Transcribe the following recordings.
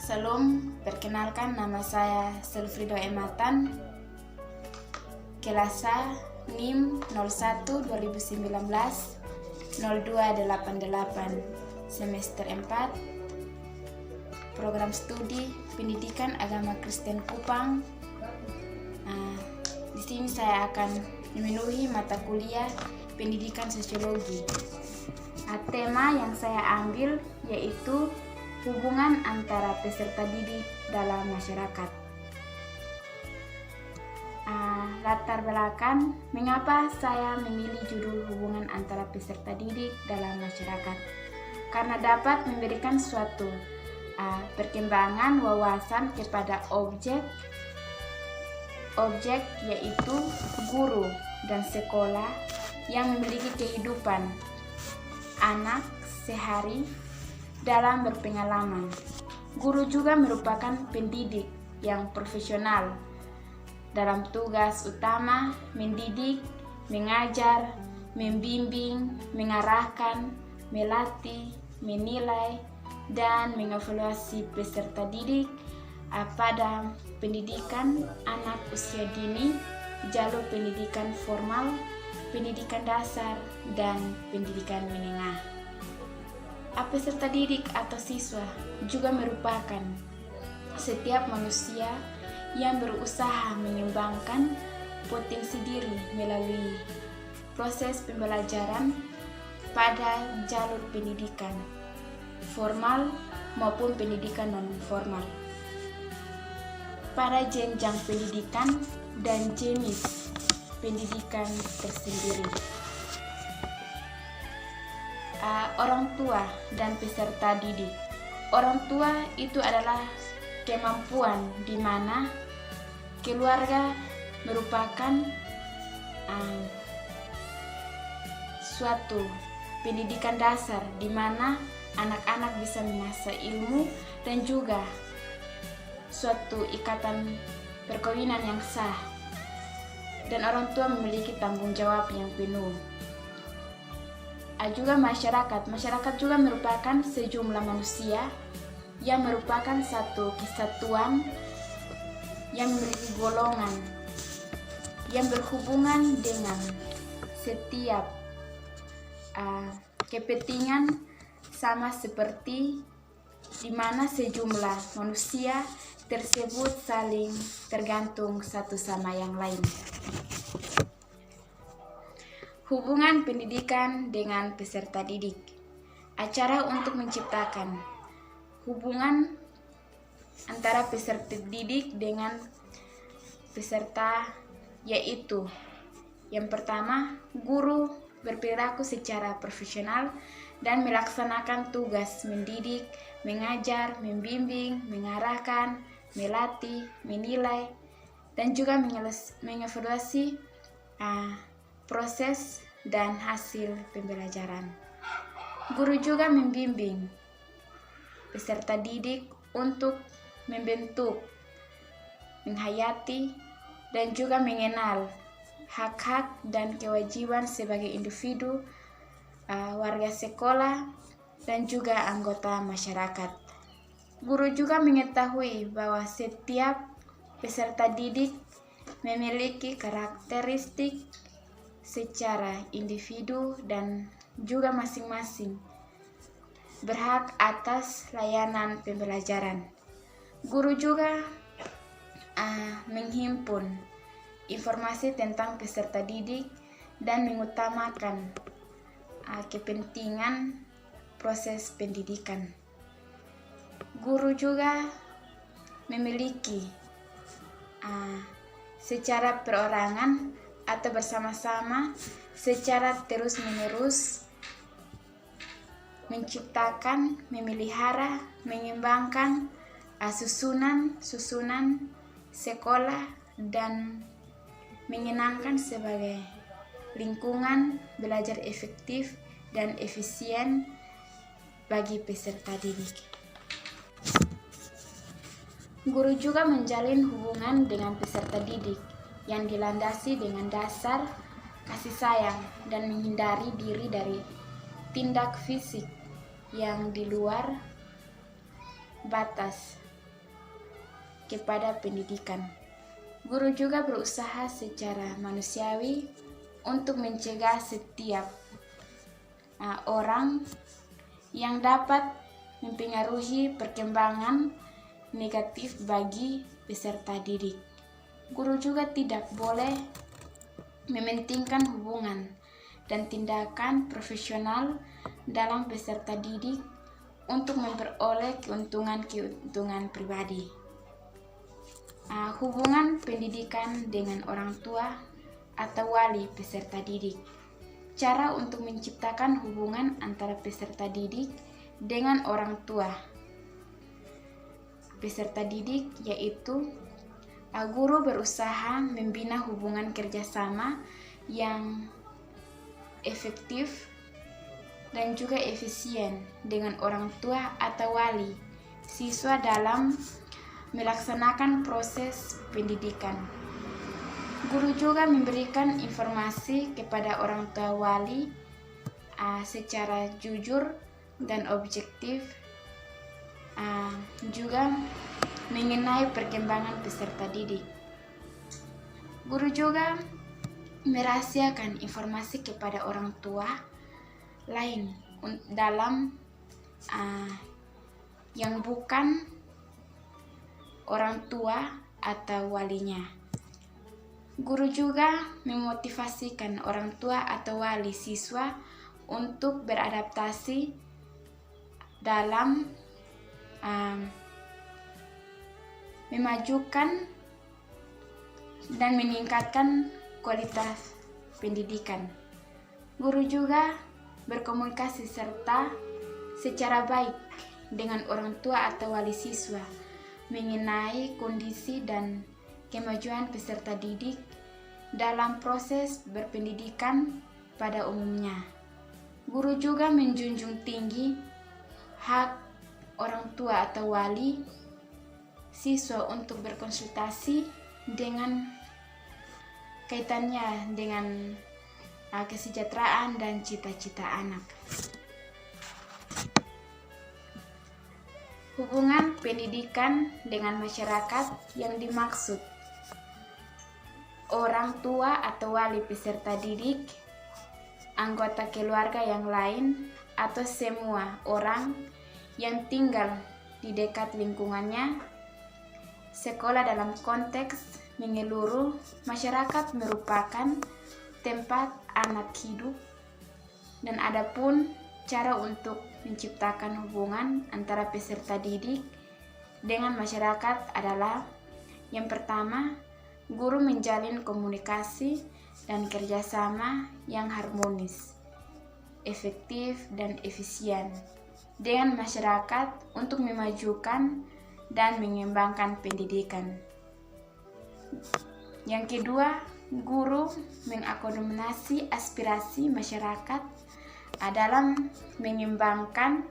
Salam, perkenalkan nama saya Selfrido Ematan, kelas A, NIM 01 2019 0288, semester 4, program studi Pendidikan Agama Kristen Kupang. Di sini saya akan memenuhi mata kuliah Pendidikan Sosiologi. Tema yang saya ambil yaitu hubungan antara peserta didik dalam masyarakat. Latar belakang mengapa saya memilih judul hubungan antara peserta didik dalam masyarakat, karena dapat memberikan suatu perkembangan wawasan kepada objek yaitu guru dan sekolah yang memiliki kehidupan anak sehari dalam berpengalaman. Guru juga merupakan pendidik yang profesional dalam tugas utama mendidik, mengajar, membimbing, mengarahkan, melatih, menilai, dan mengevaluasi peserta didik pada pendidikan anak usia dini, jalur pendidikan formal, pendidikan dasar, dan pendidikan menengah. Peserta didik atau siswa juga merupakan setiap manusia yang berusaha mengembangkan potensi diri melalui proses pembelajaran pada jalur pendidikan formal maupun pendidikan non-formal, pada jenjang pendidikan dan jenis pendidikan tersendiri. Orang tua dan peserta didik. Orang tua itu adalah kemampuan di mana keluarga merupakan suatu pendidikan dasar di mana anak-anak bisa mengasah ilmu dan juga suatu ikatan perkawinan yang sah, dan orang tua memiliki tanggung jawab yang penuh. Juga masyarakat juga merupakan sejumlah manusia yang merupakan satu kesatuan yang memiliki golongan yang berhubungan dengan setiap kepentingan sama, seperti di mana sejumlah manusia tersebut saling tergantung satu sama yang lain. Hubungan pendidikan dengan peserta didik. Cara untuk menciptakan hubungan antara peserta didik dengan peserta yaitu: yang pertama, guru berperilaku secara profesional dan melaksanakan tugas mendidik, mengajar, membimbing, mengarahkan, melatih, menilai, dan juga mengevaluasi proses dan hasil pembelajaran. Guru juga membimbing peserta didik untuk membentuk, menghayati, dan juga mengenal hak-hak dan kewajiban sebagai individu, warga sekolah, dan juga anggota masyarakat. Guru juga mengetahui bahwa setiap peserta didik memiliki karakteristik secara individu dan juga masing-masing berhak atas layanan pembelajaran. Guru juga menghimpun informasi tentang peserta didik dan mengutamakan kepentingan proses pendidikan. Guru juga memiliki secara perorangan atau bersama-sama secara terus-menerus menciptakan, memelihara, mengembangkan susunan sekolah dan mengenangkan sebagai lingkungan belajar efektif dan efisien bagi peserta didik. Guru juga menjalin hubungan dengan peserta didik yang dilandasi dengan dasar kasih sayang dan menghindari diri dari tindak fisik yang di luar batas kepada pendidikan. Guru juga berusaha secara manusiawi untuk mencegah setiap orang yang dapat mempengaruhi perkembangan negatif bagi peserta didik. Guru juga tidak boleh mementingkan hubungan dan tindakan profesional dalam peserta didik untuk memperoleh keuntungan pribadi. Hubungan pendidikan dengan orang tua atau wali peserta didik. Cara untuk menciptakan hubungan antara peserta didik dengan orang tua peserta didik yaitu guru berusaha membina hubungan kerjasama yang efektif dan juga efisien dengan orang tua atau wali siswa dalam melaksanakan proses pendidikan. Guru juga memberikan informasi kepada orang tua wali secara jujur dan objektif, juga mengenai perkembangan peserta didik. Guru juga merahasiakan informasi kepada orang tua lain dalam yang bukan orang tua atau walinya. Guru juga memotivasikan orang tua atau wali siswa untuk beradaptasi dalam memajukan dan meningkatkan kualitas pendidikan. Guru juga berkomunikasi serta secara baik dengan orang tua atau wali siswa mengenai kondisi dan kemajuan peserta didik dalam proses berpendidikan pada umumnya. Guru juga menjunjung tinggi hak orang tua atau wali siswa untuk berkonsultasi dengan kaitannya dengan kesejahteraan dan cita-cita anak. Hubungan pendidikan dengan masyarakat yang dimaksud orang tua atau wali peserta didik, anggota keluarga yang lain, atau semua orang yang tinggal di dekat lingkungannya. Sekolah dalam konteks menyeluruh masyarakat merupakan tempat anak hidup, dan adapun cara untuk menciptakan hubungan antara peserta didik dengan masyarakat adalah yang pertama, guru menjalin komunikasi dan kerjasama yang harmonis, efektif dan efisien dengan masyarakat untuk memajukan dan mengembangkan pendidikan. Yang kedua, guru mengakomodasi aspirasi masyarakat dalam mengembangkan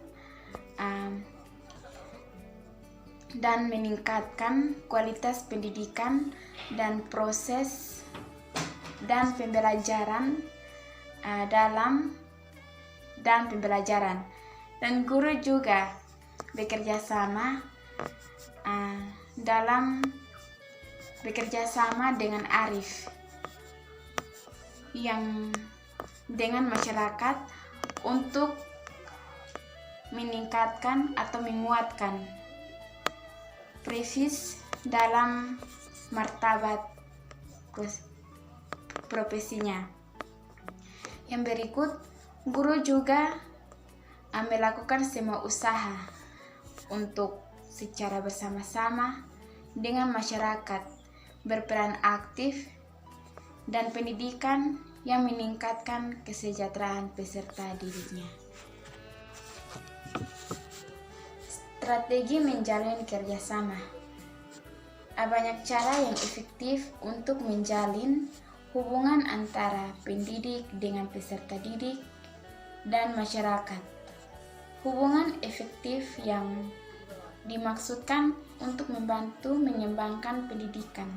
dan meningkatkan kualitas pendidikan dan proses dan pembelajaran dan guru juga bekerja sama dengan arif yang dengan masyarakat untuk meningkatkan atau menguatkan prestis dalam martabat profesinya. Yang berikut, guru juga melakukan semua usaha untuk secara bersama-sama dengan masyarakat berperan aktif dan pendidikan yang meningkatkan kesejahteraan peserta didiknya. Strategi menjalin kerjasama. Banyak cara yang efektif untuk menjalin hubungan antara pendidik dengan peserta didik dan masyarakat. Hubungan efektif yang dimaksudkan untuk membantu mengembangkan pendidikan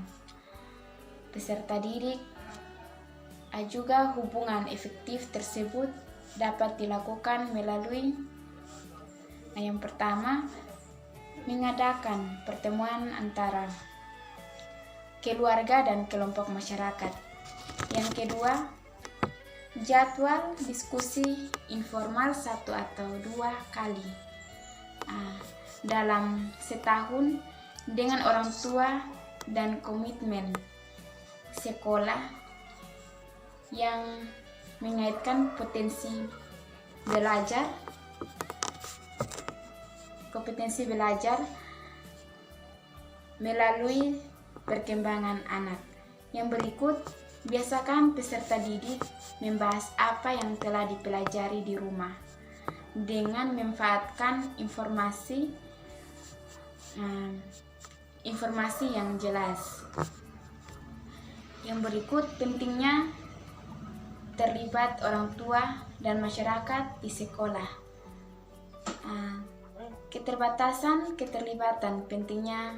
peserta didik. Juga hubungan efektif tersebut dapat dilakukan melalui yang pertama, mengadakan pertemuan antara keluarga dan kelompok masyarakat. Yang kedua, jadwal diskusi informal 1 atau 2 kali dalam setahun dengan orang tua dan komitmen sekolah yang mengaitkan kompetensi belajar melalui perkembangan anak. Yang berikut, biasakan peserta didik membahas apa yang telah dipelajari di rumah dengan memanfaatkan informasi yang jelas. Yang berikut, pentingnya terlibat orang tua dan masyarakat di sekolah. Keterlibatan pentingnya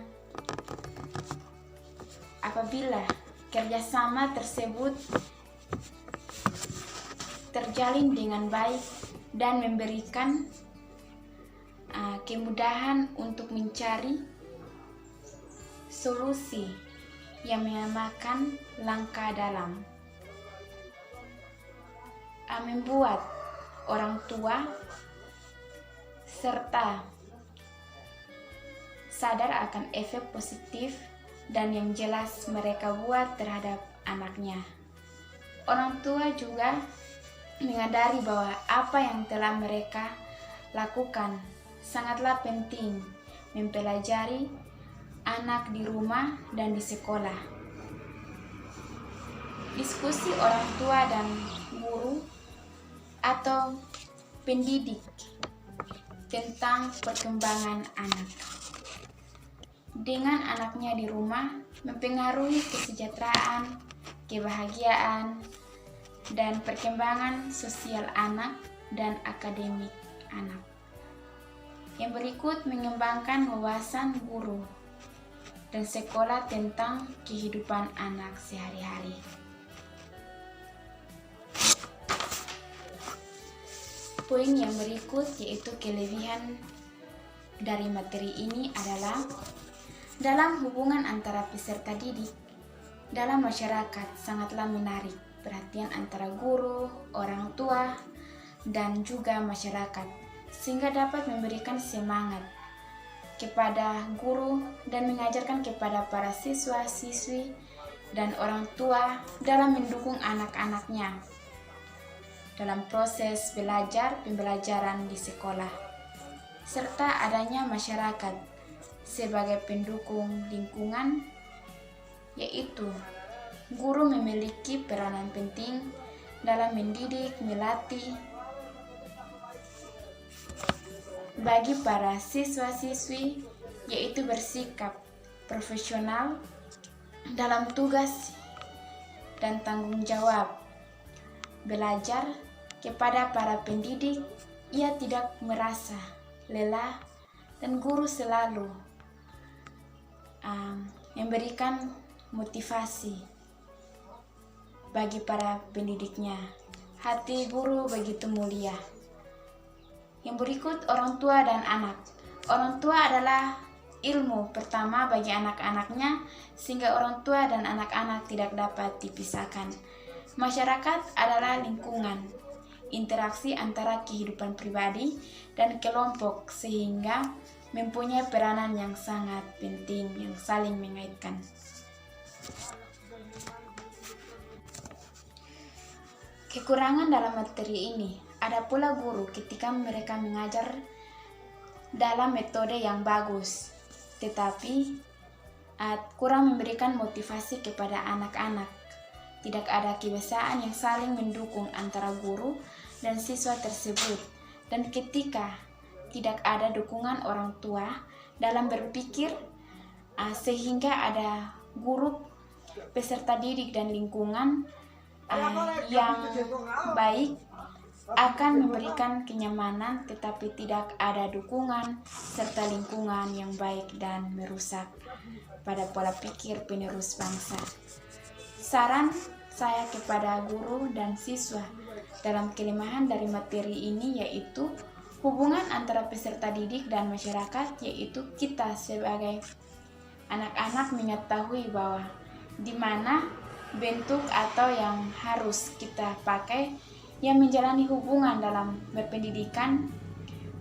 apabila kerjasama tersebut terjalin dengan baik dan memberikan kemudahan untuk mencari solusi yang memakan langkah dalam membuat orang tua serta sadar akan efek positif dan yang jelas mereka buat terhadap anaknya. Orang tua juga menyadari bahwa apa yang telah mereka lakukan sangatlah penting mempelajari anak di rumah dan di sekolah. Diskusi orang tua dan guru atau pendidik tentang perkembangan anak dengan anaknya di rumah mempengaruhi kesejahteraan, kebahagiaan, dan perkembangan sosial anak dan akademik anak. Yang berikut mengembangkan wawasan guru dan sekolah tentang kehidupan anak sehari-hari. Poin yang berikut yaitu kelebihan dari materi ini adalah dalam hubungan antara peserta didik dalam masyarakat sangatlah menarik perhatian antara guru, orang tua, dan juga masyarakat sehingga dapat memberikan semangat kepada guru dan mengajarkan kepada para siswa-siswi dan orang tua dalam mendukung anak-anaknya dalam proses pembelajaran di sekolah, serta adanya masyarakat sebagai pendukung lingkungan, yaitu guru memiliki peranan penting dalam mendidik, melatih bagi para siswa-siswi, yaitu bersikap profesional dalam tugas dan tanggung jawab belajar. Kepada para pendidik, ia tidak merasa lelah dan guru selalu memberikan motivasi bagi para pendidiknya. Hati guru begitu mulia. Yang berikut, orang tua dan anak. Orang tua adalah ilmu pertama bagi anak-anaknya, sehingga orang tua dan anak-anak tidak dapat dipisahkan. Masyarakat adalah lingkungan, interaksi antara kehidupan pribadi dan kelompok sehingga mempunyai peranan yang sangat penting yang saling mengaitkan. Kekurangan dalam materi ini ada pula guru ketika mereka mengajar dalam metode yang bagus, tetapi kurang memberikan motivasi kepada anak-anak. Tidak ada kebiasaan yang saling mendukung antara guru dan siswa tersebut, dan ketika tidak ada dukungan orang tua dalam berpikir, sehingga ada guru, peserta didik dan lingkungan yang baik akan memberikan kenyamanan, tetapi tidak ada dukungan serta lingkungan yang baik dan merusak pada pola pikir penerus bangsa. Saran saya kepada guru dan siswa dalam kelemahan dari materi ini yaitu hubungan antara peserta didik dan masyarakat, yaitu kita sebagai anak-anak mengetahui bahwa di mana bentuk atau yang harus kita pakai yang menjalani hubungan dalam berpendidikan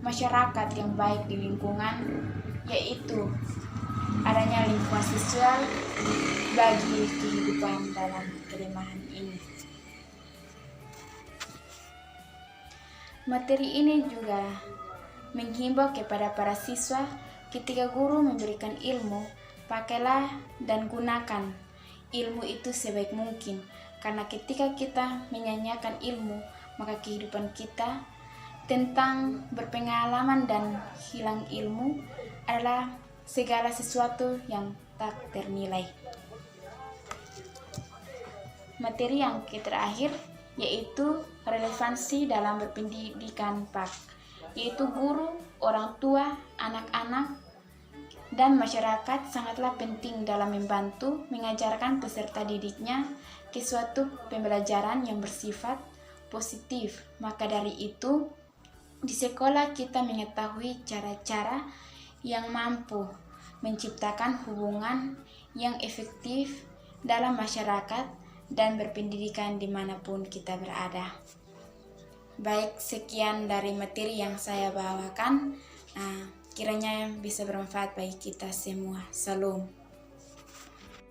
masyarakat yang baik di lingkungan, yaitu adanya lingkungan sosial bagi kehidupan dalam kelemahan ini. Materi ini juga menghimbau kepada para siswa, ketika guru memberikan ilmu, pakailah dan gunakan ilmu itu sebaik mungkin. Karena ketika kita menyanyiakan ilmu, maka kehidupan kita tentang berpengalaman dan hilang ilmu adalah segala sesuatu yang tak ternilai. Materi yang terakhir yaitu relevansi dalam berpendidikan PAK, yaitu guru, orang tua, anak-anak, dan masyarakat sangatlah penting dalam membantu mengajarkan peserta didiknya ke suatu pembelajaran yang bersifat positif. Maka dari itu, di sekolah kita mengetahui cara-cara yang mampu menciptakan hubungan yang efektif dalam masyarakat dan berpendidikan dimanapun kita berada. Baik, sekian dari materi yang saya bawakan. Kiranya bisa bermanfaat bagi kita semua. Salam.